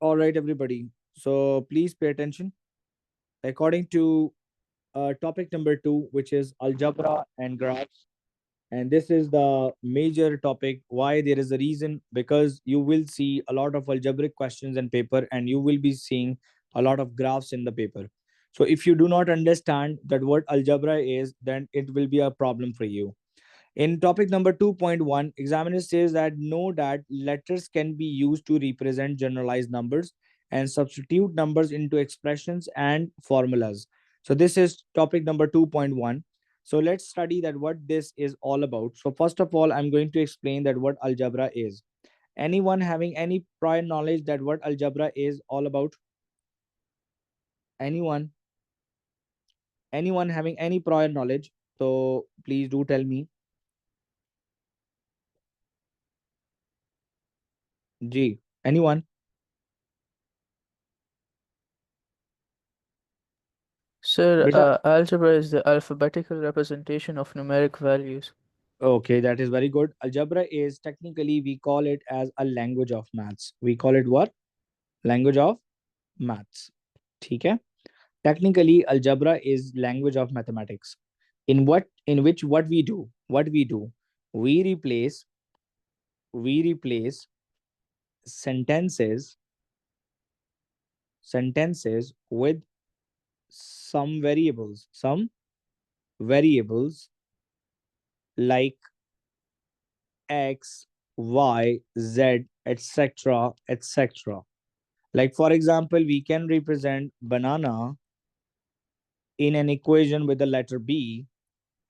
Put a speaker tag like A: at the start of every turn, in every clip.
A: All right, everybody. So please pay attention. According to topic number 2, which is algebra and graphs. And this is the major topic. Why? There is a reason, because you will see a lot of algebraic questions in paper and you will be seeing a lot of graphs in the paper. So if you do not understand that what algebra is, then it will be a problem for you. In topic number 2.1, examiner says that know that letters can be used to represent generalized numbers and substitute numbers into expressions and formulas. So this is topic number 2.1. So let's study that what this is all about. So first of all, I'm going to explain that what algebra is. Anyone having any prior knowledge that what algebra is all about? Anyone? Anyone having any prior knowledge? So please do tell me. G. Anyone?
B: Sir,
A: Beta.
B: algebra is the alphabetical representation of numeric values.
A: Okay, that is very good. Algebra is technically we call it as a language of maths. We call it what? Language of maths. Okay. Technically, algebra is language of mathematics. In which what we do, we replace we replace sentences sentences with some variables like x, y, z, etc., etc. Like, for example, we can represent banana in an equation with the letter B,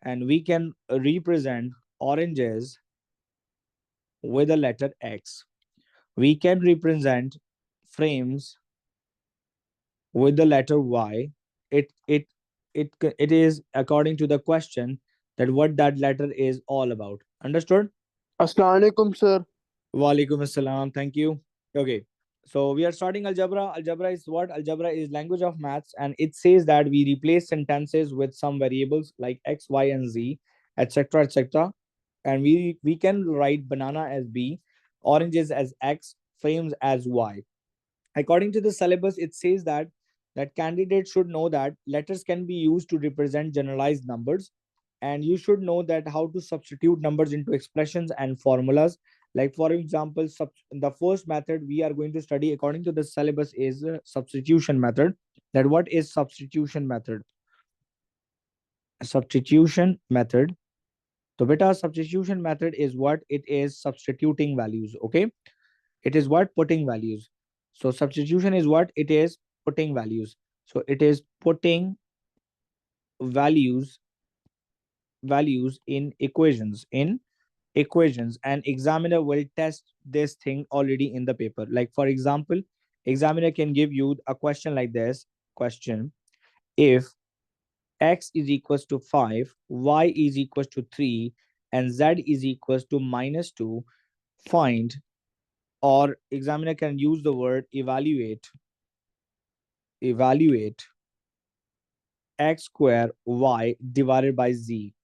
A: and we can represent oranges with the letter X. We can represent frames with the letter Y. It is according to the question that what that letter is all about. Understood?
C: Assalamu alaikum, sir.
A: Walaikum assalam. Thank you. Okay. So we are starting algebra. Algebra is what? Algebra is language of maths, and it says that we replace sentences with some variables like x, y, and z, etc., etc. And we can write banana as b, oranges as x, frames as y. According to the syllabus, it says that candidates should know that letters can be used to represent generalized numbers, and you should know that how to substitute numbers into expressions and formulas. Like, for example, the first method we are going to study according to the syllabus is substitution method. That what is substitution method? Substitution method. So beta, substitution method is what? It is substituting values. Okay, it is what? Putting values. So substitution is what? It is putting values. So it is putting values in equations, and examiner will test this thing already in the paper. Like, for example, examiner can give you a question like this question: if x is equals to 5, y is equals to 3, and z is equals to -2, find, or examiner can use the word evaluate x square y divided by z.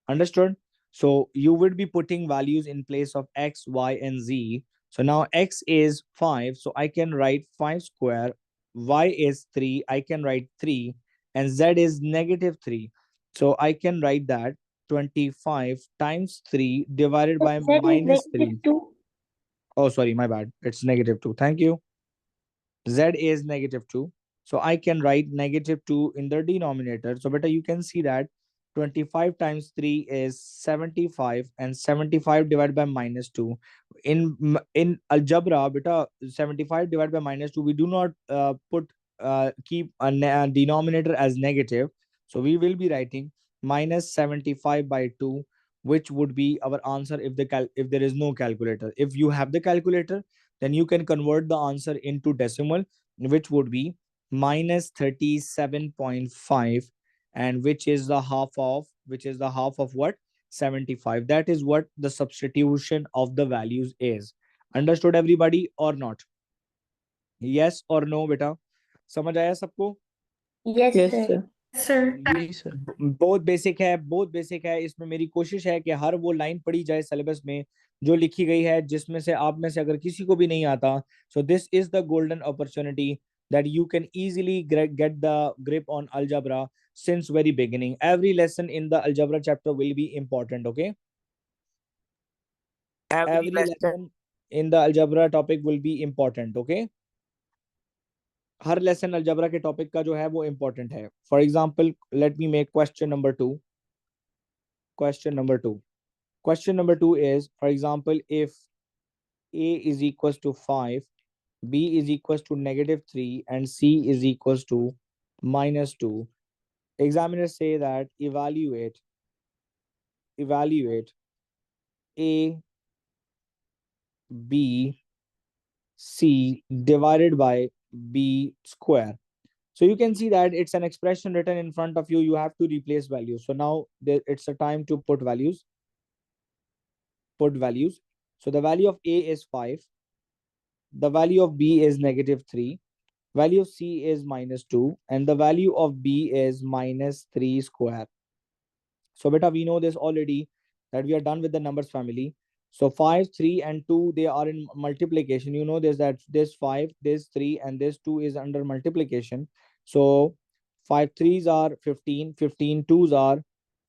A: Understood? So you would be putting values in place of x, y, and z. So now x is 5, so I can write 5 square. Y is 3, I can write 3. And z is -3. So I can write that 25 times 3 divided by
D: Z is
A: -3.
D: -2.
A: Oh, sorry, my bad. It's -2. Thank you. Z is -2. So I can write -2 in the denominator. So better you can see that 25 times 3 is 75, and 75 divided by -2. In algebra, beta, 75 divided by -2, we do not keep a denominator as negative. So we will be writing -75 by 2, which would be our answer if there is no calculator. If you have the calculator, then you can convert the answer into decimal, which would be -37.5, and which is the half of what? 75. That is what the substitution of the values is. Understood, everybody, or not? Yes or no, beta? समझ आया सबको?
D: Yes,
B: Yes,
D: sir.
B: sir.
D: Sir
B: ji sir.
A: बहुत basic है। इसमें मेरी कोशिश है कि हर वो लाइन पढ़ी जाए सिलेबस में जो लिखी गई है, जिसमें से आप में से अगर किसी को भी नहीं आता, so this is the golden opportunity that you can easily get the grip on algebra since very beginning. Every lesson in the algebra chapter will be important, okay? Every lesson in the algebra topic will be important, okay? Her lesson algebra के topic का जो है वो important है. For example, let me make question number two. Question number two is, for example, if a is equals to 5, b is equals to -3, and c is equals to -2, examiners say that evaluate a, b, c divided by b square. So you can see that it's an expression written in front of you. You have to replace values. So now it's a time to put values. So the value of a is 5. The value of b is -3. Value of c is -2. And the value of b is -3 square. So beta, we know this already, that we are done with the numbers family. So 5, 3, and 2, they are in multiplication. You know this, that this 5, this 3, and this 2 is under multiplication. So 5 threes are 15, 15 twos are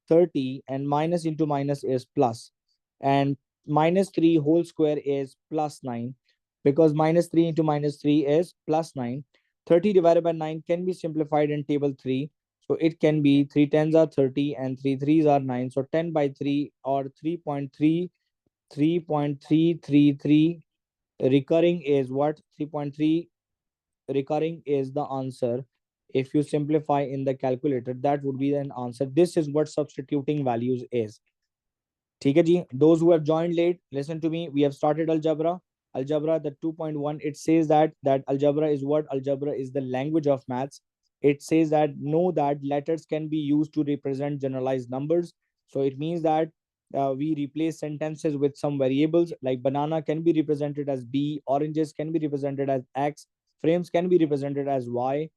A: 30, and minus into minus is plus. And -3 whole square is +9, because -3 into -3 is +9. 30 divided by 9 can be simplified in table 3. So it can be 3 tens are 30 and 3 threes are 9. So 10 by 3, or 3.3333 recurring is what? 3.3 recurring is the answer. If you simplify in the calculator, that would be an answer. This is what substituting values is. ठीक है जी. Those who have joined late, listen to me. We have started algebra. Algebra, the 2.1, it says that algebra is what? Algebra is the language of maths. It says that know that letters can be used to represent generalized numbers. So it means that we replace sentences with some variables, like banana can be represented as b, oranges can be represented as x, frames can be represented as y.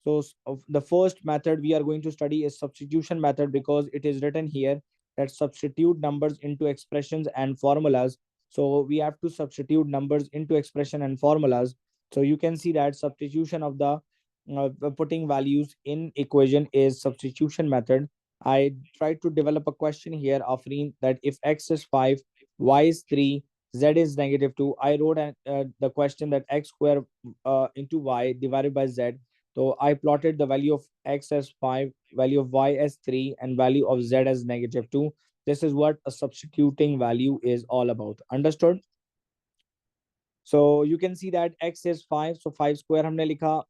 A: So the first method we are going to study is substitution method, because it is written here that substitute numbers into expressions and formulas. So we have to substitute numbers into expression and formulas. So you can see that substitution of the putting values in equation is substitution method. I tried to develop a question here, offering that if x is 5, y is 3, z is -2. I wrote the question that x square into y divided by z. So I plotted the value of x as 5, value of y as 3, and value of z as -2. This is what a substituting value is all about. Understood? So you can see that x is 5. So 5 square हमने लिखा,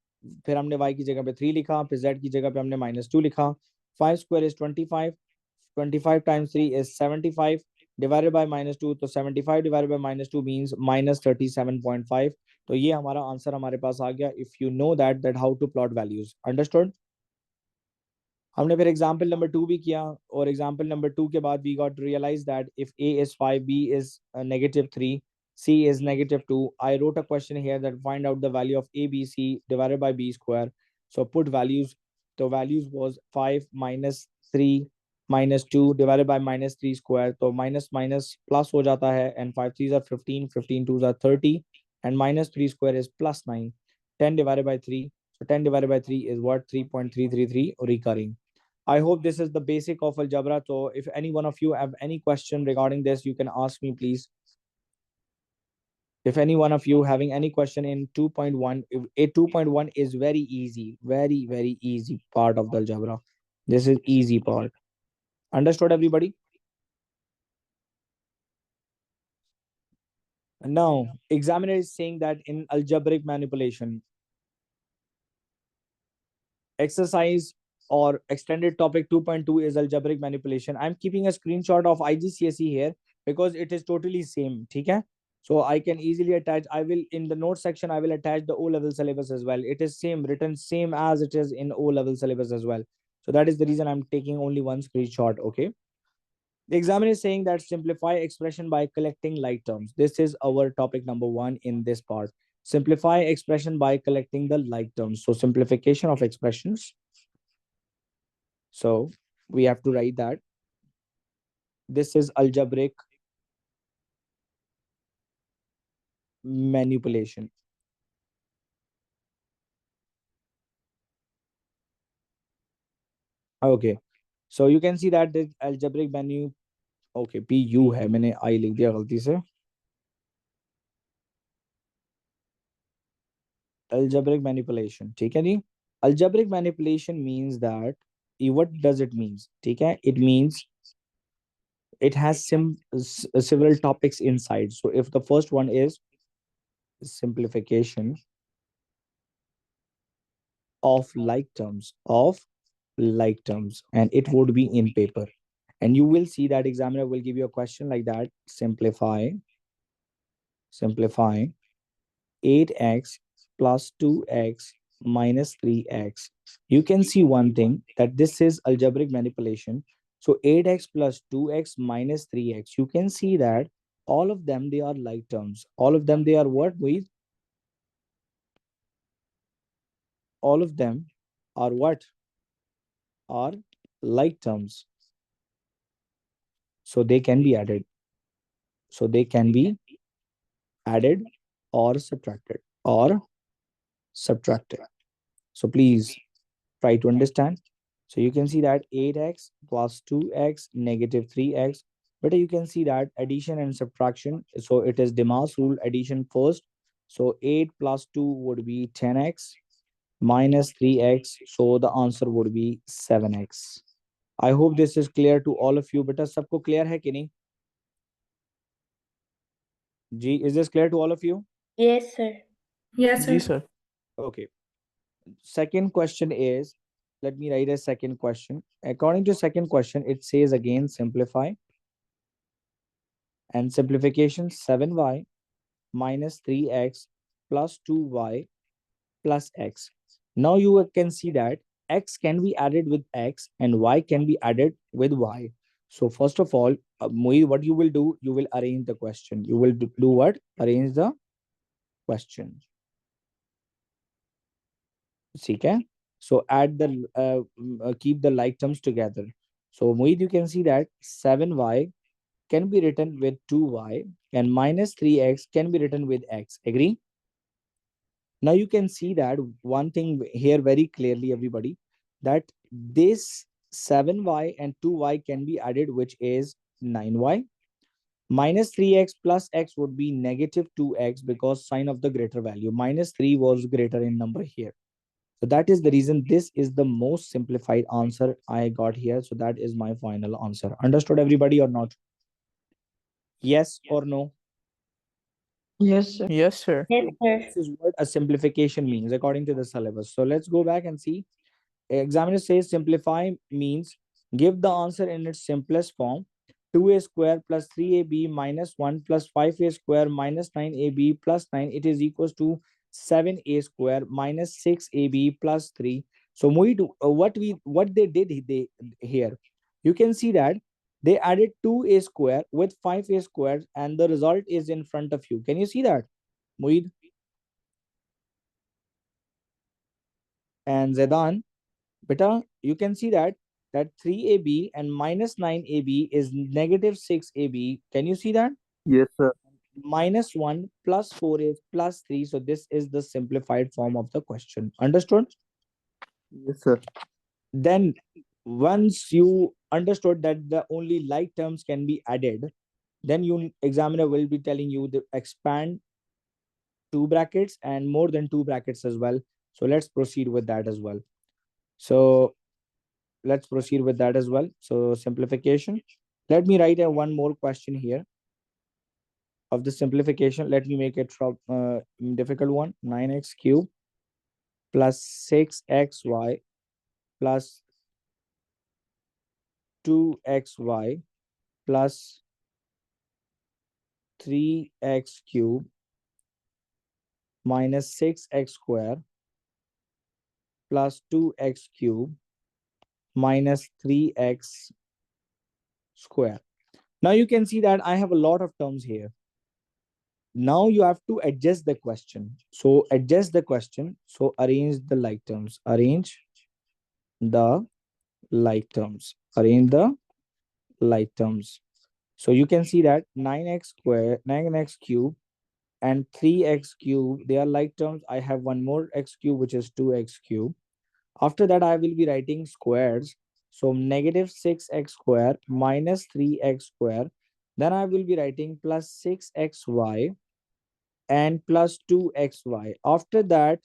A: फिर हमने y की जगह पे 3 लिखा, फिर z की जगह पे हमने -2 लिखा. 5 square is 25. 25 times 3 is 75. Divided by -2, तो 75 divided by -2 means -37.5. तो ये हमारा आंसर हमारे पास आ गया. If you know that how to plot values. Understood? हमने फिर एग्जाम्पल नंबर 2 भी किया, और एग्जाम्पल नंबर 2 के बाद we got to realize that if a is 5, b is -3, c is -2. I wrote a question here that find out the value of a, b, c divided by b square. So put values. The values was 5 -3 -2 divided by -3 square. तो minus minus plus हो जाता है, and 5 threes are 15, 15 twos are 30, and -3 square is +9. 10 divided by 3. So 10 divided by 3 is what? 3.333 recurring. I hope this is the basic of algebra. So if any one of you have any question regarding this, you can ask me, please. If any one of you having any question in 2.1, a 2.1 is very easy, very, very easy part of the algebra. This is easy part. Understood, everybody? Now, examiner is saying that in algebraic manipulation, exercise or extended topic 2.2 is algebraic manipulation. I'm keeping a screenshot of IGCSE here because it is totally same. Okay? So I can easily attach. I will, in the notes section, I will attach the O-level syllabus as well. It is same, written same as it is in O-level syllabus as well. So that is the reason I'm taking only one screenshot. Okay. The examiner is saying that simplify expression by collecting like terms. This is our topic number 1 in this part. Simplify expression by collecting the like terms. So simplification of expressions. So we have to write that this is algebraic manipulation. Okay, so you can see that this algebraic manu, okay, PU है, मैंने I लिख दिया गलती से. Algebraic manipulation, ठीक है जी. Algebraic manipulation means that, what does it means? ठीक है, it means it has several topics inside. So if the first one is simplification of like terms, and it would be in paper, and you will see that examiner will give you a question like that: simplify 8x plus 2x minus 3x. You can see one thing, that this is algebraic manipulation. So 8x plus 2x minus 3x, you can see that all of them, they are like terms. All of them, they are what? All of them are what? Are like terms. So they can be added. So they can be added or subtracted. So please try to understand. So you can see that 8x plus 2x negative 3x. But you can see that addition and subtraction. So it is Demas rule, addition first. So 8 plus 2 would be 10x minus 3x. So the answer would be 7x. I hope this is clear to all of you. Beta sabko clear hai ki nahi? Ji, is this clear to all of you?
D: Yes, sir.
B: Yes, sir.
A: Okay. Second question is, let me write a second question. According to second question, it says again simplify, and simplification 7y minus 3x plus 2y plus x. Now you can see that x can be added with x and y can be added with y. So first of all, Moeed, what you will do, you will arrange the question. You will do what? Arrange the question. Okay. So add the keep the like terms together. So Moeed, you can see that 7y can be written with 2y and minus 3x can be written with x. Agree? Now you can see that one thing here very clearly, everybody, that this 7y and 2y can be added, which is 9y. Minus 3x plus x would be negative 2x, because sign of the greater value. Minus 3 was greater in number here. So that is the reason this is the most simplified answer I got here. So that is my final answer. Understood, everybody, or not? Yes or no?
B: Yes, sir. Yes, sir.
D: Yes, sir.
A: This is what a simplification means according to the syllabus. So let's go back and see. Examiner says simplify means give the answer in its simplest form. 2a square plus 3ab minus 1 plus 5a square minus 9ab plus 9, it is equals to 7a square minus 6ab plus 3. So what they did here, you can see that they added 2a square with 5a square, and the result is in front of you. Can you see that, Muid and Zedan? Beta, you can see that 3ab and minus 9ab is negative 6ab. Can you see that?
C: Yes, sir.
A: Minus 1 plus 4 is plus 3. So this is the simplified form of the question. Understood?
C: Yes, sir.
A: Then once you understood that the only like terms can be added, then you examiner will be telling you to expand two brackets and more than two brackets as well. So let's proceed with that as well. So let's proceed with that as well. So simplification. Let me write a one more question here of the simplification. Let me make it difficult one. 9x cube plus 6xy plus 2xy plus 3x cube minus 6x square plus 2x cube minus 3x square. Now you can see that I have a lot of terms here. Now you have to adjust the question. So adjust the question. So arrange the like terms. Arrange the like terms. Arrange the like terms. So you can see that 9x square, 9x cube, and 3x cube, they are like terms. I have one more x cube, which is 2x cube. After that, I will be writing squares. So negative 6x square minus 3x square. Then I will be writing plus 6xy and plus 2xy. After that,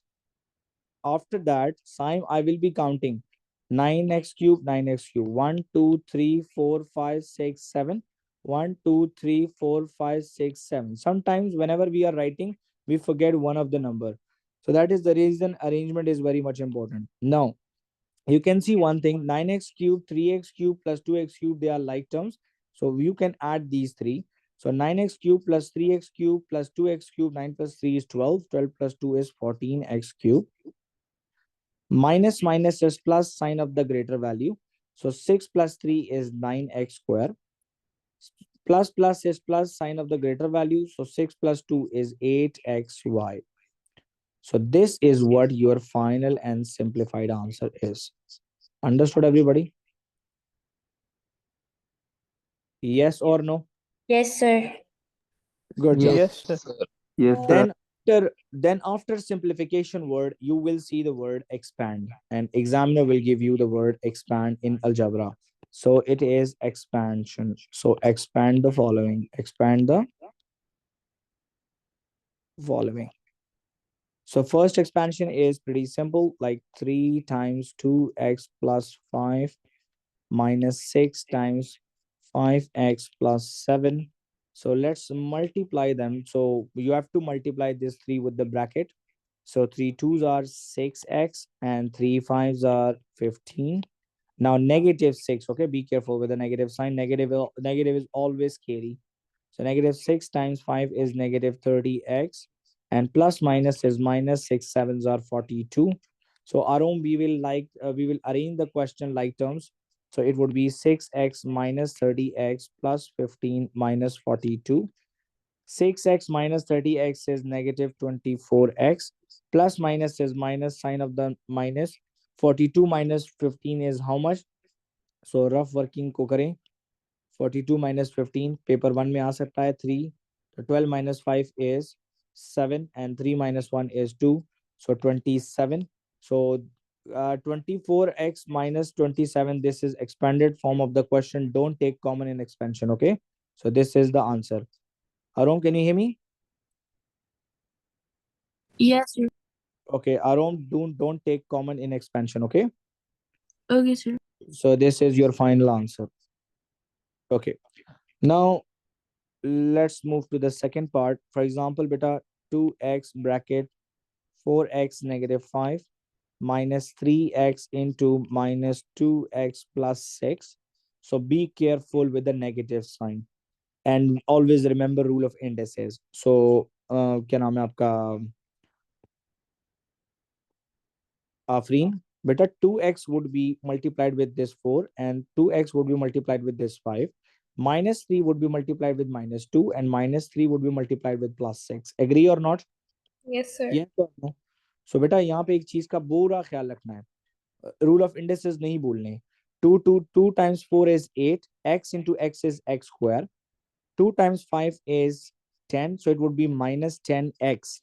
A: sign I will be counting 9x cube, 9x cube. 1, 2, 3, 4, 5, 6, 7. 1, 2, 3, 4, 5, 6, 7. Sometimes whenever we are writing, we forget one of the number. So that is the reason arrangement is very much important. Now, you can see one thing, 9x cube, 3x cube plus 2x cube, they are like terms. So you can add these three. So 9x cube plus 3x cube plus 2x cube, 9 plus 3 is 12. 12 plus 2 is 14x cube. Minus minus is plus, sign of the greater value. So 6 plus 3 is 9x square. Plus plus is plus, sign of the greater value. So 6 plus 2 is 8xy. So this is what your final and simplified answer is. Understood, everybody? Yes or no?
D: Yes, sir.
A: Good job.
B: Yes, sir.
C: Yes, sir.
A: Then after simplification word, you will see the word expand, and examiner will give you the word expand in algebra. So it is expansion. So expand the following. Expand the following. So first expansion is pretty simple, like 3 times 2x plus 5 minus 6 times 5x plus 7. So let's multiply them. So you have to multiply this 3 with the bracket. So 3 2s are 6x and 3 5s are 15. Now negative 6, okay, be careful with the negative sign. Negative is always scary. So negative 6 times 5 is negative 30x, and plus minus is minus 6 sevens are 42. So Arum, we will arrange the question like terms. So it would be 6x minus 30x plus 15 minus 42. 6x minus 30x is negative 24x. Plus minus is minus, sign of the minus. 42 minus 15 is how much? So rough working को करें. 42 minus 15, paper 1 में आ सकता है 3. So 12 minus 5 is 7 and 3 minus 1 is 2. So 27. So 24x minus 27, this is expanded form of the question. Don't take common in expansion, okay? So this is the answer. Arom, can you hear me?
D: Yes, sir.
A: Okay, Arom, don't take common in expansion, okay?
D: Okay, sir.
A: So this is your final answer. Okay. Now let's move to the second part. For example, beta 2x bracket 4x negative 5 minus 3x into minus 2x plus 6. So be careful with the negative sign and always remember rule of indices. So क्या नाम है आपका Afreen? Beta 2x would be multiplied with this 4 and 2x would be multiplied with this 5. Minus 3 would be multiplied with minus 2 and minus 3 would be multiplied with plus 6. Agree or not?
D: Yes, sir.
A: Yes or no? So बेटा यहाँ पे एक चीज का पूरा ख्याल रखना है. Rule of indices नहीं भूलने. 2 times 4 is 8. X into x is x square. 2 times 5 is 10. So it would be minus 10x.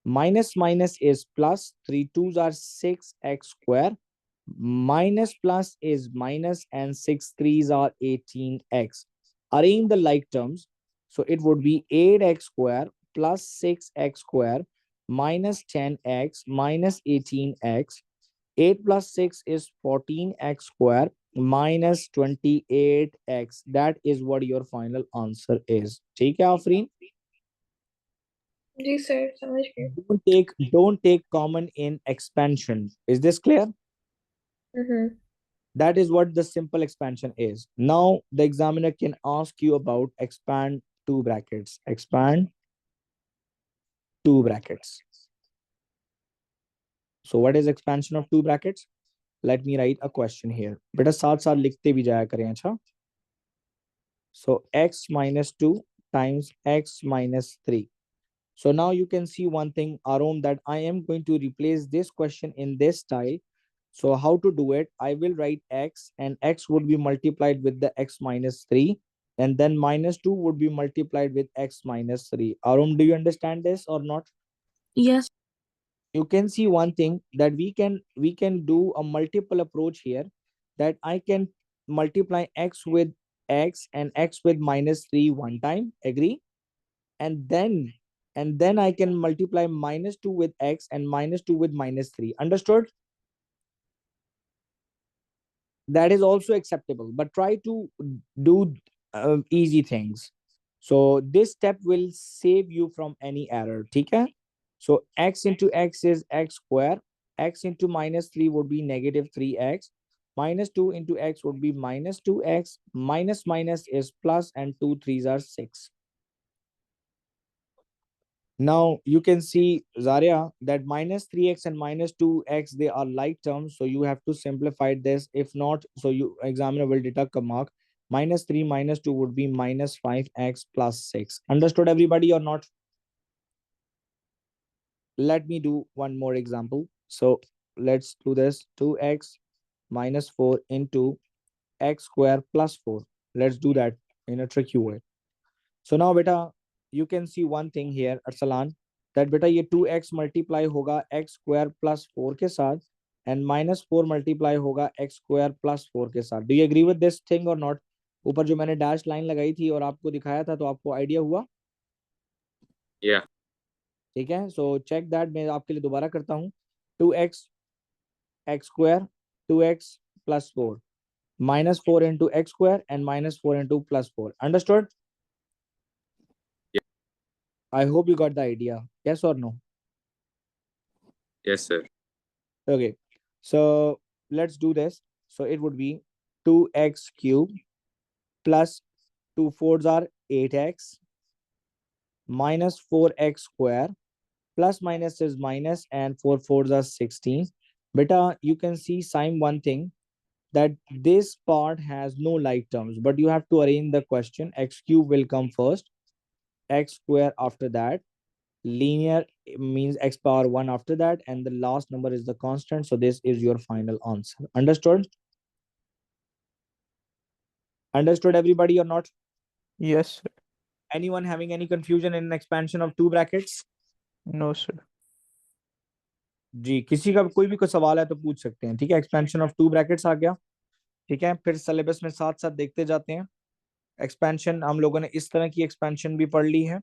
A: Minus minus is plus. 3 2s are 6x square. Minus plus is minus and 6 3s are 18x. Arrange the like terms. So it would be 8x square plus 6x square minus 10x minus 18x. 8 plus 6 is 14x square minus 28x. That is what your final answer is. ठीक है आफरीन?
D: जी sir, समझ गए.
A: Don't take common in expansion. Is this clear? That is what the simple expansion is. Now the examiner can ask you about expand two brackets. Expand two brackets. So what is expansion of two brackets? Let me write a question here. बेटा साथ साथ लिखते भी जाया करें अच्छा. So x minus 2 times x minus 3. So now you can see one thing, Arom, that I am going to replace this question in this style So how to do it? I will write x, and x would be multiplied with the x minus 3, and then minus 2 would be multiplied with x minus 3. Arum, do you understand this or not?
D: Yes.
A: You can see one thing, that we can do a multiple approach here, that I can multiply x with x and x with minus 3 one time, agree? And then I can multiply minus 2 with x and minus 2 with minus 3. Understood? That is also acceptable, but try to do easy things. So this step will save you from any error. Okay? So x into x is x square. X into minus 3 would be negative 3x. Minus 2 into x would be minus 2x. Minus minus is plus, and 2 3s are 6. Now you can see, Zaria, that minus 3x and minus 2x, they are like terms. So you have to simplify this. If not, so you examiner will deduct a mark. Minus 3 minus 2 would be minus 5x plus 6. Understood, everybody, or not? Let me do one more example. So let's do this. 2x minus 4 into x square plus 4. Let's do that in a tricky way. So now beta, you can see one thing here, Arsalan, that beta ये 2x multiply होगा x square plus 4 के साथ, and minus 4 multiply होगा x square plus 4 के साथ. Do you agree with this thing or not? ऊपर जो मैंने डैश लाइन लगाई थी और आपको दिखाया था, तो आपको आइडिया हुआ?
E: Yeah.
A: ठीक है, सो चेक दैट. मैं आपके लिए दोबारा करता हूँ. 2x x square 2x plus 4 minus 4 into x square and minus 4 into plus 4. Understood?
E: Yeah.
A: I hope you got the idea. Yes or no?
E: Yes, sir.
A: Okay, so let's do this. So it would be 2x cube plus 2 4s are 8x minus 4x square, plus minus is minus, and 4 4s are 16. Beta, you can see sign one thing, that this part has no like terms, but you have to arrange the question. X cube will come first, x square after that, linear means x power 1 after that, and the last number is the constant. So this is your final answer. Understood? Understood, everybody, or not?
B: Yes, sir.
A: Anyone having any confusion in expansion of two brackets?
B: No, sir.
A: जी, किसी का कोई भी कोई सवाल है तो पूछ सकते हैं. ठीक है, एक्सपेंशन ऑफ टू ब्रैकेट्स आ गया. ठीक है, फिर सिलेबस में साथ साथ देखते जाते हैं. एक्सपेंशन हम लोगों ने इस तरह की एक्सपेंशन भी पढ़ ली है.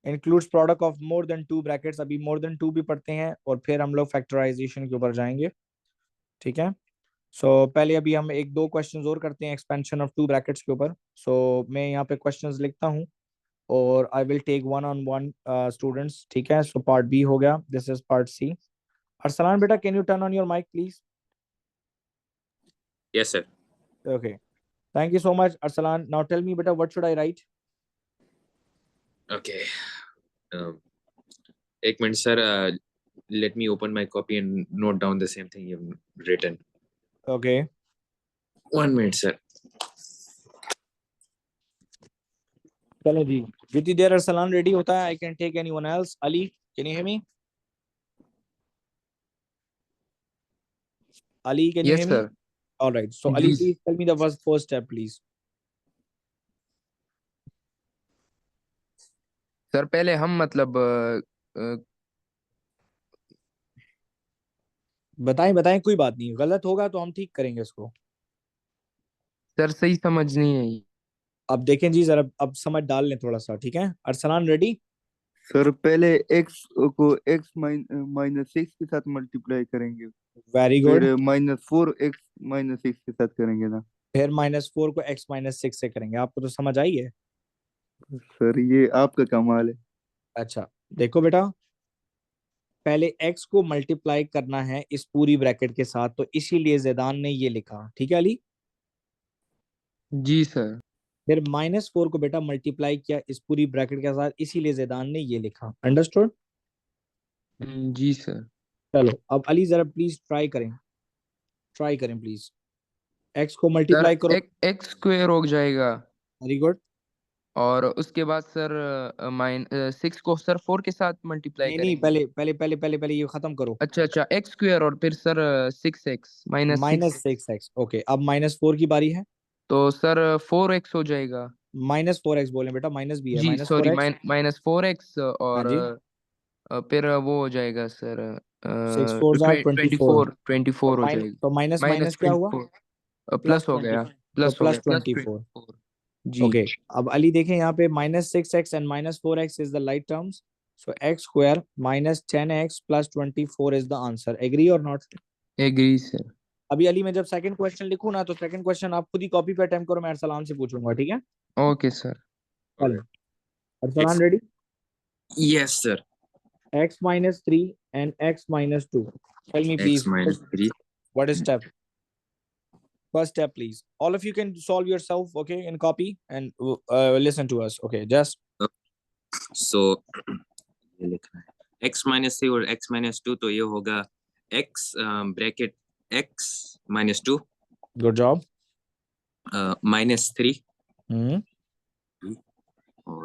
A: Includes product of more than to brackets, अभी मोर देन टू भी पढ़ते हैं, और फिर हम लोग फैक्टराइजेशन के ऊपर जाएंगे. ठीक है, सो पहले अभी हम एक दो क्वेश्चंस और करते हैं एक्सपेंशन ऑफ टू ब्रैकेट्स के ऊपर. सो मैं यहाँ पे क्वेश्चंस लिखता हूँ, और I will take one on one students. ठीक है, सो पार्ट बी हो गया, this is part C. Arsalan beta, can you turn on your mic, please?
E: Yes, sir.
A: Okay. Thank you so much, Arsalan. Now tell me beta, what should I write?
E: Okay. Ek minute, sir. Let me open my copy and note down the same thing you've written.
A: Okay.
E: 1 minute, sir.
A: चलो जी. With you there, Arsalan ready होता है. I can take anyone else. Ali, can you hear me? Ali, can you
F: Yes,
A: hear me?
F: sir.
A: All right. So Ali,
F: Yes.
A: please tell me the first step, please.
F: Sir पहले हम मतलब
A: बताएं बताएं, कोई बात नहीं, गलत होगा तो हम ठीक करेंगे इसको.
F: सर सही समझ नहीं आई.
A: अब देखें जी, जरा अब समझ डाल लें थोड़ा सा. ठीक है, अरसलान रेडी?
C: सर पहले x को x माइनस 6 के साथ मल्टीप्लाई करेंगे,
A: वेरी गुड.
C: फिर -4x -6 के साथ करेंगे ना.
A: फिर -4 को x -6 से करेंगे. आपको तो समझ आई है?
C: सर ये आपका कमाल है.
A: अच्छा, देखो बेटा, पहले x को मल्टीप्लाई करना है इस पूरी ब्रैकेट के साथ, तो इसीलिए जैदान ने ये लिखा. ठीक है अली?
F: जी सर.
A: फिर -4 को बेटा मल्टीप्लाई किया इस पूरी ब्रैकेट के साथ, इसीलिए जैदान ने ये लिखा. अंडरस्टूड?
F: जी सर.
A: चलो अब अली जरा प्लीज ट्राई करें प्लीज. x को
F: सर
A: मल्टीप्लाई करो.
F: x स्क्वायर हो जाएगा.
A: Very good.
F: और उसके बाद सर 6 को सर 4 के साथ मल्टीप्लाई
A: नहीं नहीं,
F: करेंगे।
A: पहले ये खत्म करो।
F: अच्छा अच्छा, एक्स स्क्वायर और फिर sir 6x minus
A: minus 6x, okay. अब -4 की बारी है।
F: तो सर 4x हो जाएगा।
A: -4x बोले बेटा, माइनस भी है,
F: जी सॉरी,
A: -4x।
F: -4x
A: हाँ
F: और
A: जी।
F: फिर वो हो जाएगा सर
A: 6 4 are 24।
F: 24 24 हो जाएगा।
A: तो माइनस
F: माइनस
A: माइनस क्या हुआ?
F: 24
A: प्लस
F: प्लस हो
A: 20।
F: गया,
A: तो
F: प्लस हो
A: प्लस
F: गया, प्लस
A: 24।
F: 24। जी
A: ओके। अब अली देखें यहाँ पे -6x and -4x is the light terms, so x square -10x plus 24 is the answer. Agree और नॉट?
F: Agree sir.
A: अभी अली मैं जब सेकंड क्वेश्चन लिखूँ ना, तो सेकंड क्वेश्चन आप खुद ही कॉपी पे अटेम्प्ट करो, मैं अरसलान से पूछूंगा, ठीक है?
F: Okay sir.
A: चलो,
E: Alright.
A: Arsalan
E: It's
A: ready?
E: yes, sir.
A: x -3 and x -2. Tell me
E: X
A: please,
E: minus 3.
A: what is step? First step, please. All of you can solve yourself, okay, in copy and listen to us. Okay, just
E: So ये लिखना है x minus 3 और x minus 2, तो ये होगा x bracket x minus 2
A: good job.
E: minus 3
A: Hmm.
E: और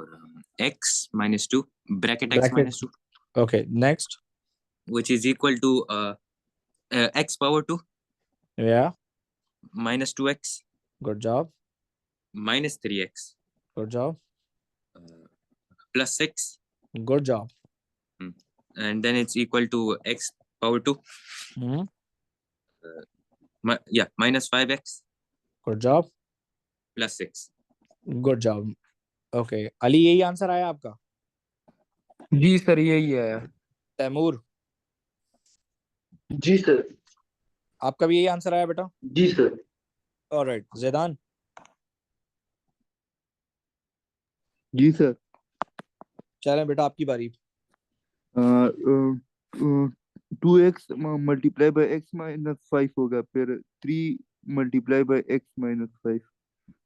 E: x minus 2 bracket x
A: Bracket.
E: minus 2,
A: Okay, next.
E: which is equal to x power 2
A: Yeah,
E: minus 2x
A: good job.
E: minus 3x
A: Good job.
E: plus 6,
A: Good job.
E: and then it's equal to x power 2
A: Hmm.
E: minus 5x
A: Good job.
E: plus 6.
A: Good job. Okay, Ali यही answer आया आपका?
F: जी sir यही है।
A: तैमूर,
C: जी sir.
A: आपका भी यही answer आया बेटा?
C: जी सर।
A: ऑलराइट, ज़ैदान,
C: जी सर।
A: चलें बेटा आपकी बारी।
C: 2x multiply by x minus 5 होगा, फिर 3 मल्टीप्लाई बाय x माइनस 5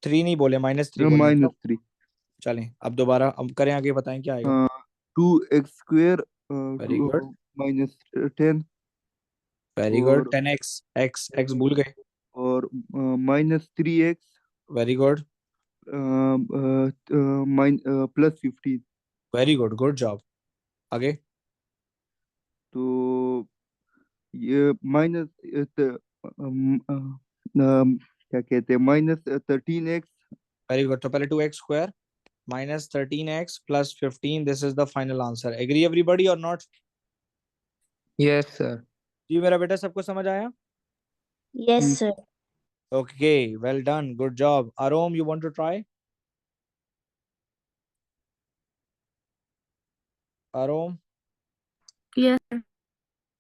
A: 3 नहीं बोले, -3 बोले हैं,
C: माइनस
A: क्यों?
C: 3।
A: चलें अब दोबारा, अब करें आगे, बताएं क्या आएगा?
C: 2x square
A: very good,
C: minus 10
A: very good.
C: और
A: 10x, x भूल गए।
C: और minus 3x
A: very good,
C: plus 15।
A: Very good, good job. आगे।
C: तो ये माइनस क्या कहते हैं, -13x।
A: वेरी गुड, तो पहले 2x square -13x plus 15, this is the final answer. Agree everybody or not?
F: Yes sir.
A: जी मेरा बेटा, सबको समझ आया?
D: Yes, sir.
A: Okay, well done, good job. Arom, you want to try? Arom,
D: Yes, sir.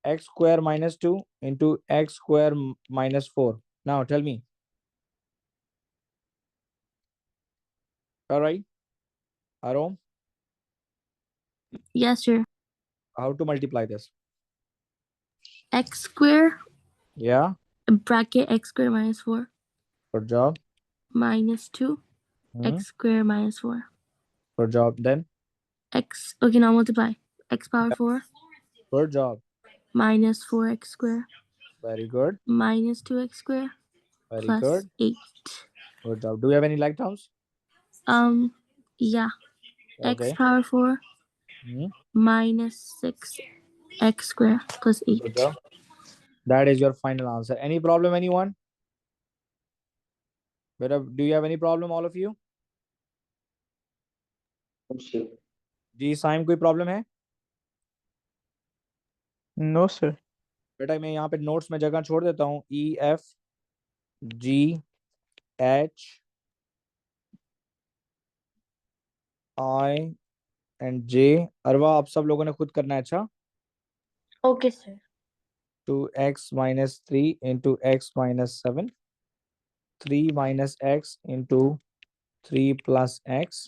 A: x square -2 into x square -4. Now tell me. All right, Arom,
D: Yes, sir.
A: how to multiply this?
D: X square
A: Yeah,
D: bracket x square minus 4
A: good job.
D: minus 2
A: Hmm,
D: x square minus 4
A: good job. Then,
D: x. Okay, now multiply x power 4
A: good job.
D: minus 4x square
A: Very good.
D: minus 2x square
A: Very
D: plus
A: good.
D: 8.
A: Good job. Do you have any like terms?
D: Yeah. X
A: Okay.
D: power 4
A: Hmm,
D: minus 6x square plus 8.
A: good job. That is your final answer. Any problem, anyone? Beta, do you have any problem, all of you? जी साइम, कोई problem है?
B: No, sir.
A: बेटा मैं यहाँ पे notes में जगह छोड़ देता हूँ। EFGHI and J। अरवा, आप सब लोगों ने खुद करना है, अच्छा?
D: Okay, sir.
A: 2x - 3 into x - 7, 3 minus x into 3 plus x,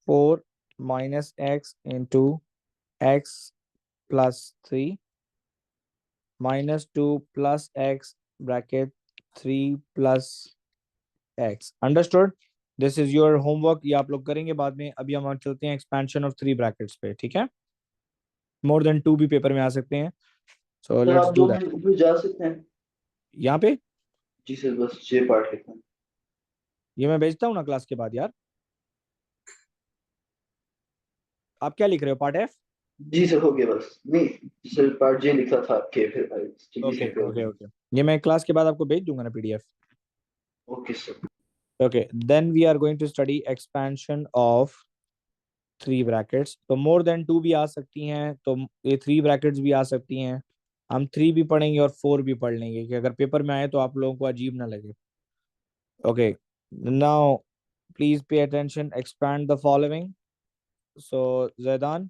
A: 4 minus x into x plus 3, -2 plus x bracket 3 plus x. Understood? This is your homework, ये आप लोग करेंगे बाद में। अभी हम चलते हैं एक्सपेंशन ऑफ 3 ब्रैकेट्स पे, ठीक है? मोर देन 2 भी पेपर में आ सकते हैं, सो लेट्स डू दैट।
C: ऊपर जा सकते हैं?
A: यहाँ पे
C: जी सर, बस 6 पार्ट लिखना है।
A: ये मैं भेजता हूँ ना क्लास के बाद यार। आप क्या लिख रहे हो, पार्ट एफ?
G: जी सर हो गया बस, नहीं सर पार्ट जे लिखा था आपके, फिर
A: ओके ओके ओके, ये मैं क्लास के बाद आपको भेज दूंगा ना PDF.
G: Okay sir.
A: Okay, then we are going to study expansion of three brackets. तो मोर देन टू भी आ सकती हैं, तो ये थ्री ब्रैकेट्स भी आ सकती हैं। हम थ्री भी पढ़ेंगे और फोर भी पढ़ लेंगे कि अगर पेपर में आए तो आप लोगों को अजीब ना लगे। Okay, now please pay attention, expand the following. So Zaidan,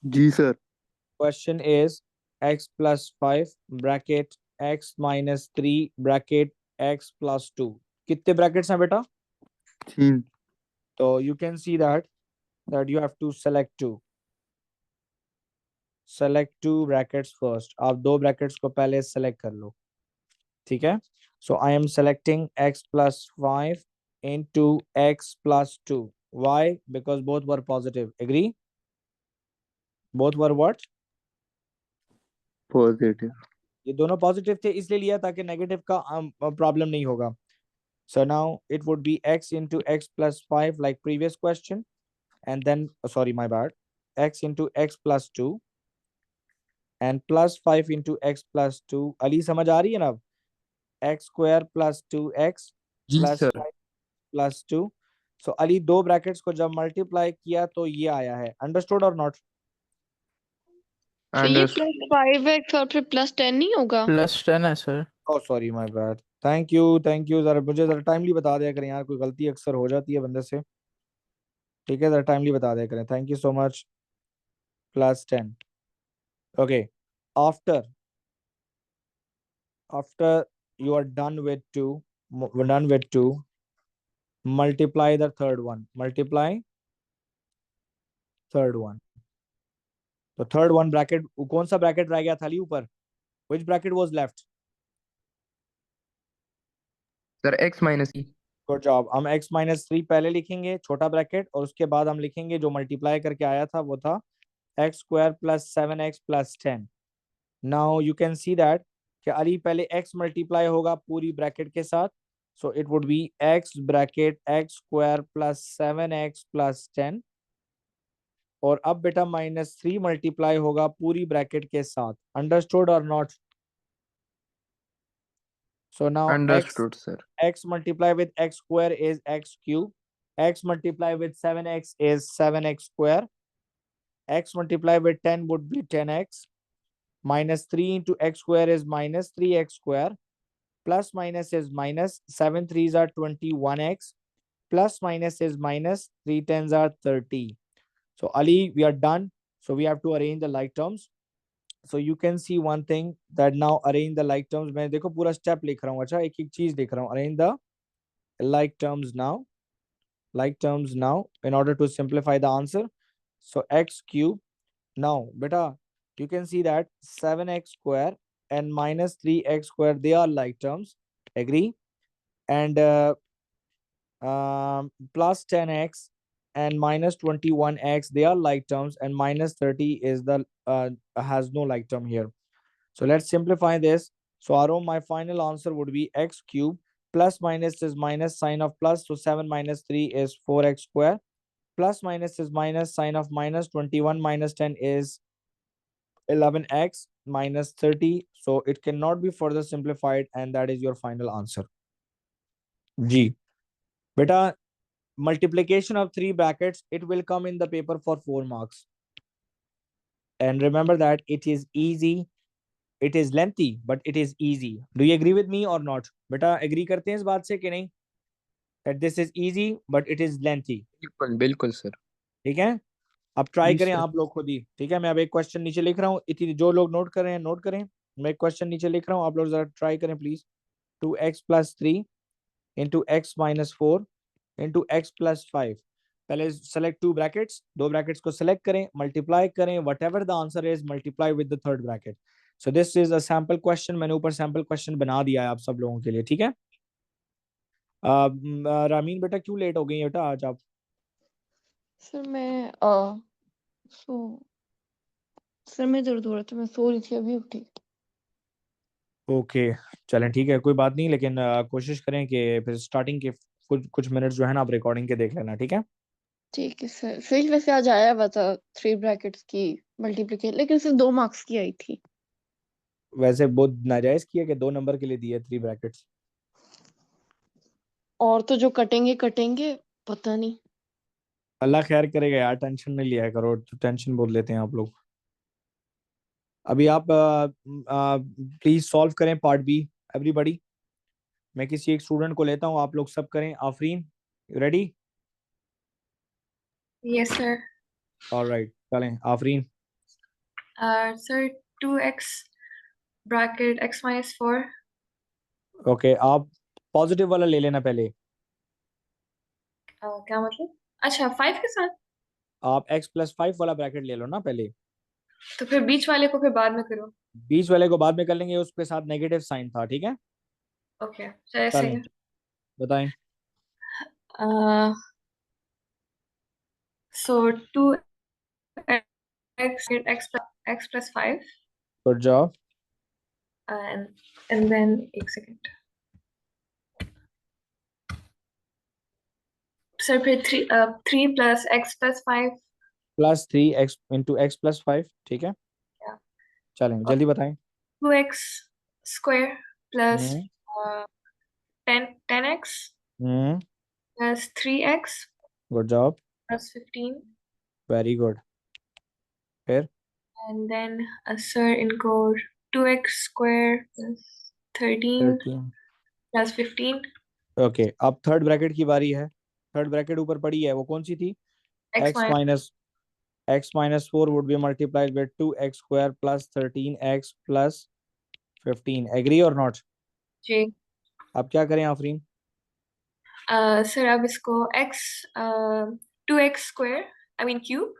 C: ji sir.
A: Question is x plus 5 bracket x minus 3 bracket x plus 2। कितने ब्रैकेट्स हैं बेटा?
C: 3।
A: तो you can see that you have to select two brackets first। आप दो brackets को पहले select कर लो, ठीक है? So I am selecting x plus 5 into x plus 2। why? Because both were positive, agree? both were what?
C: Positive.
A: ये दोनों पॉजिटिव थे, इसलिए लिया ताकि नेगेटिव का प्रॉब्लम नहीं होगा। So now it would be x into x plus 5 like previous question, and then sorry my bad, x into x plus 2 and plus 5 into x plus 2। Ali समझ आ रही है ना अब? x square plus 2x
F: जी
A: plus
F: sir.
A: 5 plus 2। सो अली दो brackets को जब multiply किया तो ये आया है, अंडरस्टूड और नॉट?
H: तो ये
F: अंडरस्टूड।
H: +5x और फिर +10 नहीं होगा?
B: +10 है sir.
A: Oh sorry my bad, thank you thank you. जरा मुझे जरा टाइमली बता दिया करें यार, कोई गलती अक्सर हो जाती है बंदे से, ठीक है? जरा टाइमली बता दिया करें, thank you so much. +10। Okay, after after you are done with two, multiply the third one, multiply third one। तो थर्ड वन ब्रैकेट, कौन सा ब्रैकेट रह गया था ऊपर? which bracket was left?
F: Sir x minus E.
A: Good job. हम x minus 3 पहले लिखेंगे छोटा ब्रैकेट, और उसके बाद हम लिखेंगे जो मल्टीप्लाई करके आया था वो था x square plus 7x plus 10। Now you can see that कि अली पहले x मल्टीप्लाई होगा पूरी ब्रैकेट के साथ, so it would be x bracket x square plus 7x plus 10। और अब बेटा -3 मल्टीप्लाई होगा पूरी ब्रैकेट के साथ, अंडरस्टूड और not? So now
F: understood sir.
A: x multiply with x square is x cube, x multiply with 7x is 7x square, x multiply with 10 would be 10x, -3 into x square is -3x square, plus minus is minus, 7 threes are 21x, plus minus is minus, 3 tens are 30। So Ali, we are done. So we have to arrange the like terms. So you can see one thing that now arrange the like terms। मैं देखो पूरा step लिख रहा हूँ, अच्छा एक एक चीज लिख रहा हूँ। arrange the like terms now, like terms now in order to simplify the answer। So x cube, now beta you can see that 7x square and -3x square, they are like terms, agree? And plus 10x and -21x, they are like terms, and -30 is the has no like term here। So let's simplify this। So Aaron, my final answer would be x cube, plus minus is minus, sign of plus, so 7 minus 3 is 4x square, plus minus is minus, sign of minus, 21 minus 10 is 11x minus 30। So it cannot be further simplified, and that is your final answer। G. Beta, multiplication of three brackets, it will come in the paper for 4 marks। And remember that it is easy, it is lengthy, but it is easy। Do you agree with me or not? बेटा agree करते हैं इस बात से कि नहीं, that this is easy but it is lengthy?
F: बिल्कुल बिल्कुल सर।
A: ठीक है, अब ट्राई
F: जी
A: करें
F: सर।
A: आप लोग खुद ही, ठीक है? मैं अब एक क्वेश्चन नीचे लिख रहा हूँ, इतनी जो लोग नोट कर रहे हैं नोट करें। मैं एक क्वेश्चन नीचे लिख रहा हूँ, आप लोग जरा ट्राई करें please. 2x plus 3 into x minus 4 into x plus 5। पहले सेलेक्ट टू ब्रैकेट्स, दो ब्रैकेट्स को सेलेक्ट करें, मल्टीप्लाई करें, whatever the answer is multiply with the third bracket. So this is a sample question, मैंने ऊपर sample question बना दिया है आप सब लोगों के लिए, ठीक है? रामीन बेटा क्यों लेट हो गई बेटा आज आप?
H: सर मैं सो सर मैं दर्द हो रहा था, मैं सो रही थी, अभी उठी।
A: ओके चलें ठीक है, कोई बात नहीं, लेकिन कोशिश करें कि फिर स्टार्टिंग के कुछ मिनट जो है ना आप रिकॉर्डिंग के देख लेना, ठीक है?
H: ठीक है सर। सही वैसे आज आया हुआ था 3 ब्रैकेट्स की मल्टीप्लिकेशन, लेकिन सिर्फ 2 मार्क्स की आई थी।
A: वैसे बहुत नाजायज किया कि 2 नंबर के लिए दिए 3 ब्रैकेट्स।
H: और तो जो कटेंगे कटेंगे, पता नहीं।
A: अल्लाह खैर करेगा यार, टेंशन नहीं लिया करो, तो टेंशन बहुत लेते हैं आप लोग। अभी आप प्लीज सॉल्व करें पार्ट बी एवरीबॉडी। मैं किसी एक स्टूडेंट को लेता हूँ, आप लोग सब करें। Afreen, ready?
I: Yes, sir.
A: Alright, चलें Afreen.
I: Sir, 2x bracket x minus 4.
A: Okay, आप पॉजिटिव वाला ले लेना पहले।
I: क्या मतलब? अच्छा, 5 के साथ?
A: आप x+5 वाला ब्रैकेट ले लो ना पहले।
I: तो फिर बीच वाले को फिर बाद में करो।
A: बीच वाले को बाद में कर लेंगे, उसके साथ नेगेटिव साइन था, ठीक है?
I: ओके, तो ऐसे
A: चलें,
I: ही।
A: बताएं।
I: So 2x x plus 5
A: good job.
I: and then एक second. सर फिर 3 plus x plus 5
A: +3x into x+5, ठीक है?
I: Yeah.
A: चलें, जल्दी बताएं।
I: 2x square plus
A: हम्म
I: 10x
A: हम्म
I: plus 3x
A: good job,
I: plus 15
A: very good. फिर
I: and then sir इनको 2x square plus 13
A: 13।
I: plus 15
A: okay, अब थर्ड ब्रैकेट की बारी है। थर्ड ब्रैकेट ऊपर पड़ी है, वो कौन सी थी?
I: x
A: x minus 4 would be multiplied with 2x square plus 13x plus 15। Agree or not?
I: जी।
A: अब क्या करें आफरीन?
I: सर अब इसको x 2x square I mean cube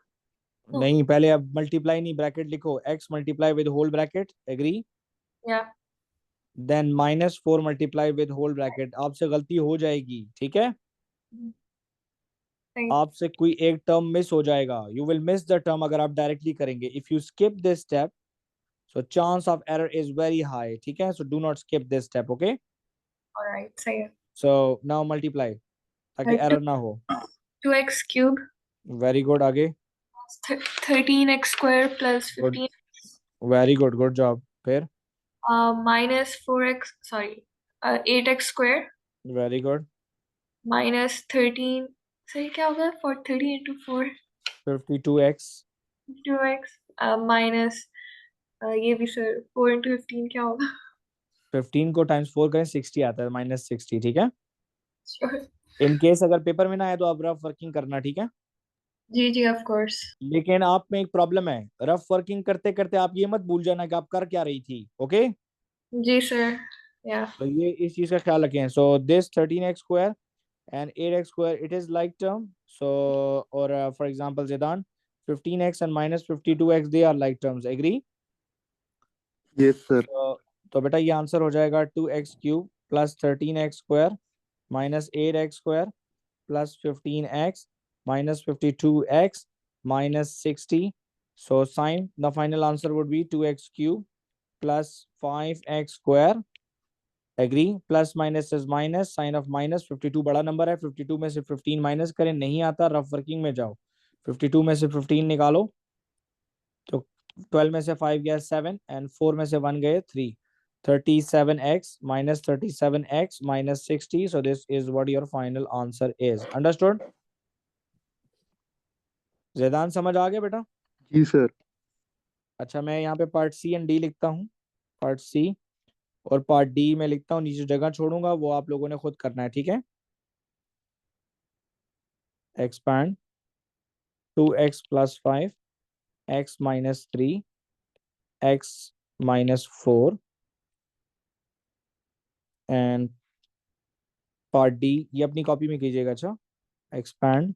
I: Oh.
A: नहीं, पहले अब मल्टीप्लाई नहीं, ब्रैकेट लिखो। x multiply with whole bracket, agree?
I: yeah
A: then -4 multiply with whole bracket. आपसे गलती हो जाएगी, ठीक है?
I: सही
A: आपसे कोई एक टर्म मिस हो जाएगा, you will miss the term अगर आप डायरेक्टली करेंगे। If you skip this step, so chance of error is very high, ठीक है? So do not skip this step, okay?
I: alright सही है।
A: सो नाउ मल्टीप्लाई, ताकि
I: Uh,
A: एरर ना हो।
I: 2x cube
A: वेरी गुड, आगे।
I: 13x square plus
A: good,
I: 15
A: very good, good job. फिर
I: minus 4x sorry 8x square
A: very good,
I: minus 13 सही क्या होगा for 30 into 4
A: 52x
I: 2x minus ये भी सर 4 into 15 क्या होगा
A: 15 को टाइम्स 4 करें 60 आता है, -60, ठीक है?
I: Sure.
A: इन केस अगर पेपर में ना आए तो आप रफ वर्किंग करना, ठीक है?
I: जी जी of course
A: लेकिन आप में एक प्रॉब्लम है, रफ वर्किंग करते करते आप ये मत भूल जाना कि आप कर क्या रही थी, ओके?
I: जी सर yeah
A: तो ये इस चीज का ख्याल रखें। So this 13x square and 8x square, it is like term. So, or for example, Zedan, 15x and -52x, they are like terms. Agree?
C: Yes, sir.
A: तो बेटा ये आंसर हो जाएगा 2x cube plus 13x square minus 8x square plus 15x minus 52x minus 60. So sign, the final answer would be 2x cube plus 5x square. Agree? Plus minus is minus, sign of minus. 52 बड़ा number है, 52 में से 15 minus करें, नहीं आता, rough working में जाओ। 52 में से 15 निकालो तो 12 में से 5 गया 7 एंड 4 में से 1 गए 3। 37x minus 37x minus 60. So this is what your final answer is. Understood? जैदान समझ आ गया बेटा?
C: जी सर।
A: अच्छा, मैं यहाँ पे पार्ट सी एंड डी लिखता हूँ। पार्ट सी और पार्ट डी में लिखता हूँ, नीचे जगह छोड़ूंगा, वो आप लोगों ने खुद करना है, ठीक है? Expand 2x plus 5 x minus 3 x minus 4 and part D ये अपनी कॉपी में कीजिएगा। अच्छा, एक्सपैंड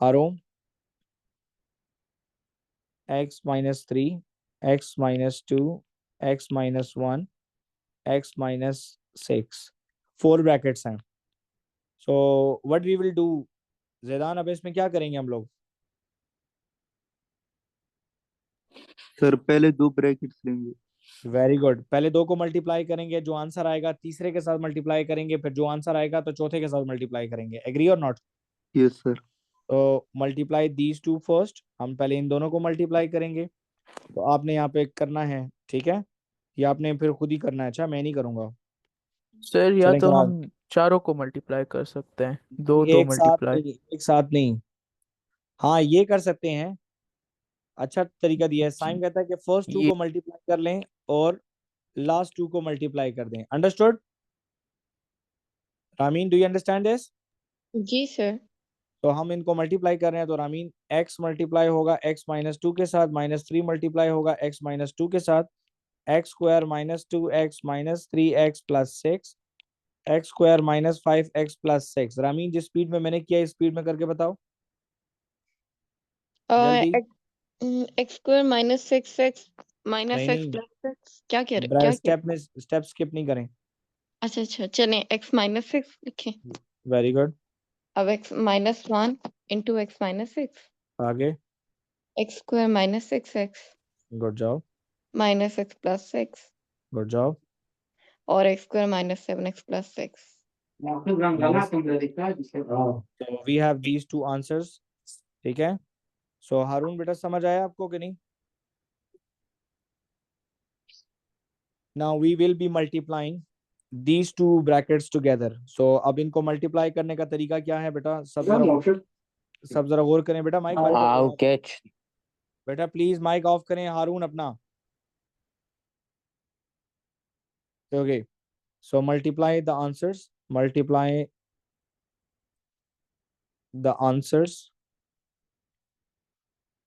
A: आरो x minus 3 x minus 2 x minus 1 x minus 6, 4 brackets हैं। So what we will do Zaidan, अब इसमें क्या करेंगे हम लोग?
C: सर पहले 2 ब्रैकेट्स लेंगे।
A: वेरी गुड, पहले 2 को मल्टीप्लाई करेंगे, जो आंसर आएगा तीसरे के साथ मल्टीप्लाई करेंगे, फिर जो आंसर आएगा तो चौथे के साथ मल्टीप्लाई करेंगे। एग्री और नॉट?
C: Yes sir.
A: तो मल्टीप्लाई दीज टू फर्स्ट, हम पहले इन दोनों को मल्टीप्लाई करेंगे। तो आपने यहाँ पे करना है, ठीक है, ये आपने फिर खुद ही करना है। अच्छा, मैं नहीं करूंगा।
B: सर या
A: चलें
B: तो
A: करा,
B: हम चारों को मल्टीप्लाई कर सकते हैं, दो दो
A: एक साथ
B: मल्टीप्लाई।
A: नहीं, एक साथ नहीं। हाँ, ये कर सकते हैं। अच्छा तरीका दिया है। साइम कहता है कि फर्स्ट टू
B: ये
A: को मल्टीप्लाई कर लें और लास्ट टू को मल्टीप्लाई कर दें। Understood? Ramin, do you understand this?
H: जी सर।
A: तो हम इनको मल्टीप्लाई कर रहे हैं। तो रामीन, x मल्टीप्लाई होगा x माइनस टू के साथ, -3 मल्टीप्लाई होगा x माइनस टू के साथ, x square -2x -3x plus 6, x square -5x plus 6। Ramin, जिस स्पीड में मैंने किया, इस स्पीड में करके बताओ जल्दी।
H: X square minus six x minus
A: नहीं
H: एक्स
A: नहीं,
H: प्लस एक्स क्या कह रहे क्या कह
A: स्टेप में स्टेप स्किप नहीं करें।
H: अच्छा अच्छा चलें एक्स माइनस सिक्स लिखें।
A: Very good.
H: अब x minus one into x minus six,
A: आगे।
H: X square minus six x
A: good job,
H: minus x plus six
A: good job.
H: और x square minus seven x plus six.
A: तो we have these two answers, ठीक है। सो हारून बेटा, समझ आया आपको कि नहीं? Now we will be multiplying these two brackets together. So अब इनको मल्टीप्लाई करने का तरीका क्या है बेटा? सब जरा गौर करें बेटा। माइक बंद कर दो
B: कैच।
A: बेटा, प्लीज माइक ऑफ करें हारून अपना। Okay, so multiply the answers, multiply the answers.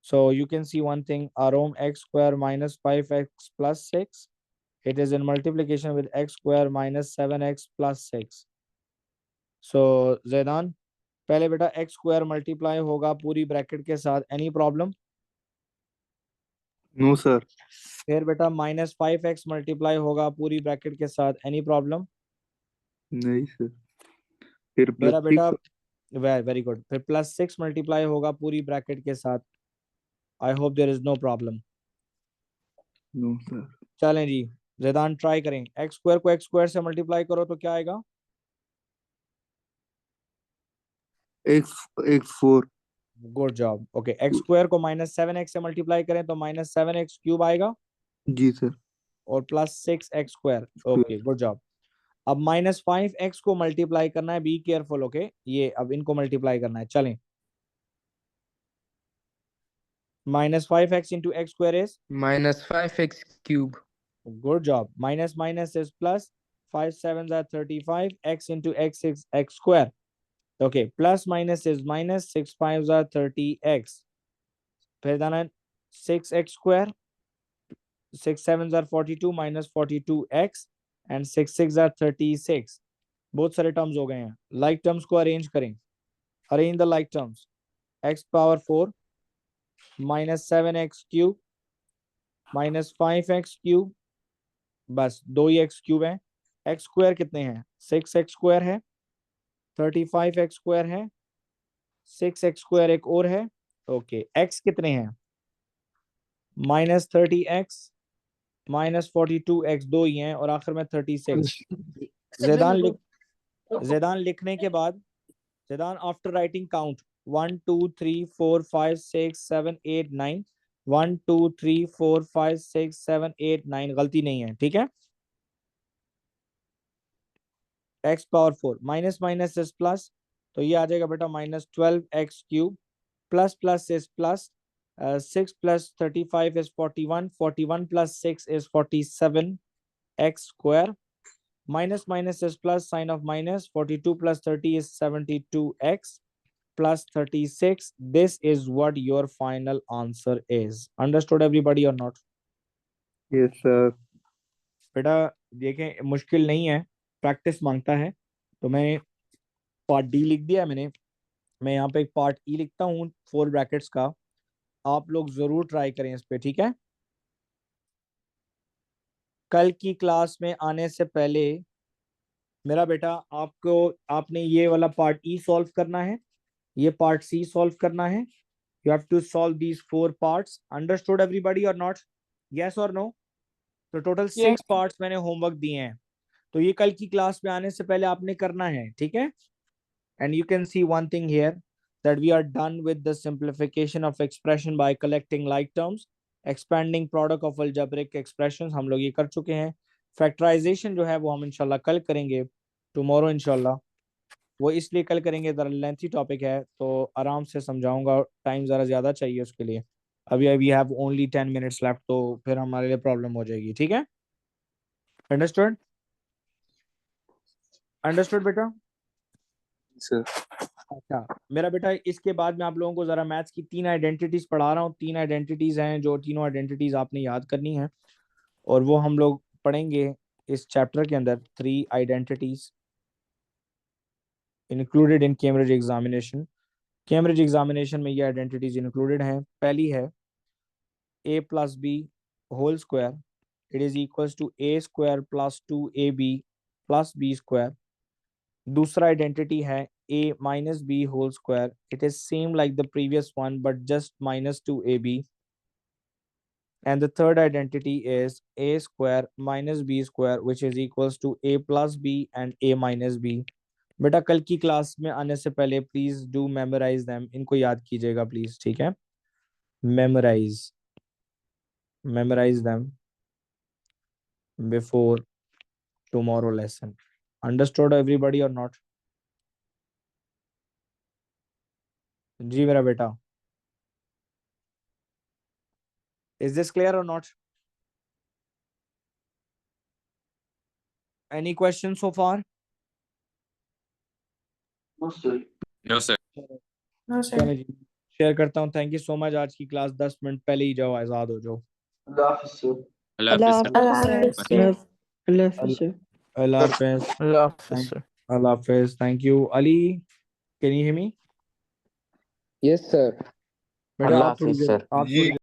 A: So you can see one thing, Arom, x square minus 5x plus 6. It is in multiplication with x square minus 7x plus 6. So Zaidan, पहले बेटा x square multiply होगा पूरी bracket के साथ, any problem?
C: No sir.
A: फिर बेटा -5x multiply होगा पूरी ब्रैकेट के साथ, एनी प्रॉब्लम?
C: नहीं सर। फिर
A: मेरा
C: प्लस
A: बेटा
C: 6।
A: Very good. फिर +6 मल्टीप्लाई होगा पूरी ब्रैकेट के साथ। I hope there is no problem.
C: No sir.
A: चलें जी, जैदान ट्राई करें। एक्स स्क्वायर को एक्स स्क्वायर से मल्टीप्लाई करो तो क्या आएगा?
C: X x 4।
A: Good job. Okay, x square को -7x से मल्टीप्लाई करें तो -7x क्यूब आएगा
C: जी सर।
A: और +6x square. Okay, good job. अब -5x को मल्टीप्लाई करना है, बी केयरफुल। ओके, ये अब इनको मल्टीप्लाई करना है। चलें, -5x into x square is
F: -5x cube.
A: Good job. Minus minus is plus, 5 7s are 35, x into x is x square. Okay, plus minus is minus, 6 5s are 30x. फिर दाना 6x square, 6 7s are 42 minus 42x and 6 6 are 36. बहुत सारे terms हो गए हैं। Like terms को arrange करें। Arrange the like terms. x power 4 minus 7x cube minus 5x cube, बस दो ही x क्यूब है। x स्क्वायर कितने हैं? 6x स्क्वायर है, 35x स्क्वायर है, 6x स्क्वायर एक और है। ओके, x कितने हैं? -30x -42x, दो ही हैं, और आखिर में 36। जैदान लिखने के बाद, जैदान आफ्टर राइटिंग काउंट 1 2 3 4 5 6 7 8 9, 1 2 3 4 5 6 7 8 9, गलती नहीं है, ठीक है। x power 4 minus minus is plus, तो ये आ जाएगा बेटा -12x cube, plus plus is plus, 6 plus 35 is 41, 41 plus 6 is 47x square, minus minus is plus, sign of minus, 42 plus 30 is 72x plus 36. This is what your final answer is. Understood everybody or not?
C: Yes sir.
A: बेटा देखें, मुश्किल नहीं है, practice मांगता है। तो मैं part D लिख दिया है मैंने, मैं यहाँ पे एक पार्ट ई लिखता हूँ 4 ब्रैकेट्स का। आप लोग जरूर ट्राई करें इस पे, ठीक है। कल की क्लास में आने से पहले मेरा बेटा आपको, आपने ये वाला पार्ट ई सॉल्व करना है, ये पार्ट सी सॉल्व करना है। You have to solve these 4 parts. Understood everybody or not? Yes or no? तो टोटल 6 पार्ट्स मैंने होमवर्क दिए हैं, तो ये कल की क्लास में आने से पहले आपने करना है, ठीक है। And you can see one thing here, that we are done with the simplification of expression by collecting like terms. Expanding product of algebraic expressions हम लोग ये कर चुके हैं. फैक्टराइजेशन जो है वो हम इंशाल्लाह कल करेंगे, टुमारो इंशाल्लाह. वो इसलिए कल करेंगे, ज़रा लेंथी टॉपिक है तो आराम से समझाऊंगा, टाइम ज़रा ज़्यादा चाहिए उसके लिए. अभी we have only 10 minutes left, तो फिर हमारे लिए प्रॉब्लम हो जाएगी. ठीक है, अंडरस्टूड? अंडरस्टूड बेटा?
E: सर
A: अच्छा मेरा बेटा, इसके बाद मैं आप लोगों को जरा मैथ्स की 3 आइडेंटिटीज पढ़ा रहा हूँ. 3 आइडेंटिटीज हैं, जो तीनों आइडेंटिटीज आपने याद करनी है, और वो हम लोग पढ़ेंगे इस चैप्टर के अंदर. 3 identities included in Cambridge examination. Cambridge examination में ये आइडेंटिटीज इंक्लूडेड हैं. पहली है a plus B whole square, it is equals to a square plus 2ab plus b square. दूसरा आइडेंटिटी है a minus b whole square. It is same like the previous one but just minus 2ab. And the third identity is a square minus b square which is equals to a plus b and a minus b. बेटा कल की class में आने से पहले please do memorise them. इनको याद कीजिएगा प्लीज, ठीक है? Memorise them before tomorrow lesson. Understood everybody or not? जी मेरा बेटा, is this clear or not? Any questions so far?
G: No, sir.
E: No sir.
I: No, sir.
A: चलो जी, शेयर करता हूँ. Thank you so much. आज की क्लास 10 मिनट पहले ही जाओ, आजाद हो जाओ.
G: Allah Hafiz, sir.
E: अल्लाह हाफिज़ सर.
I: Allah Hafiz, sir.
A: अल्लाह हाफिज़.
B: Allah Hafiz, sir.
A: अल्लाह हाफिज़. Thank you. Ali, can you hear me?
F: Yes, sir.
A: बेटा आप थोड़ी देर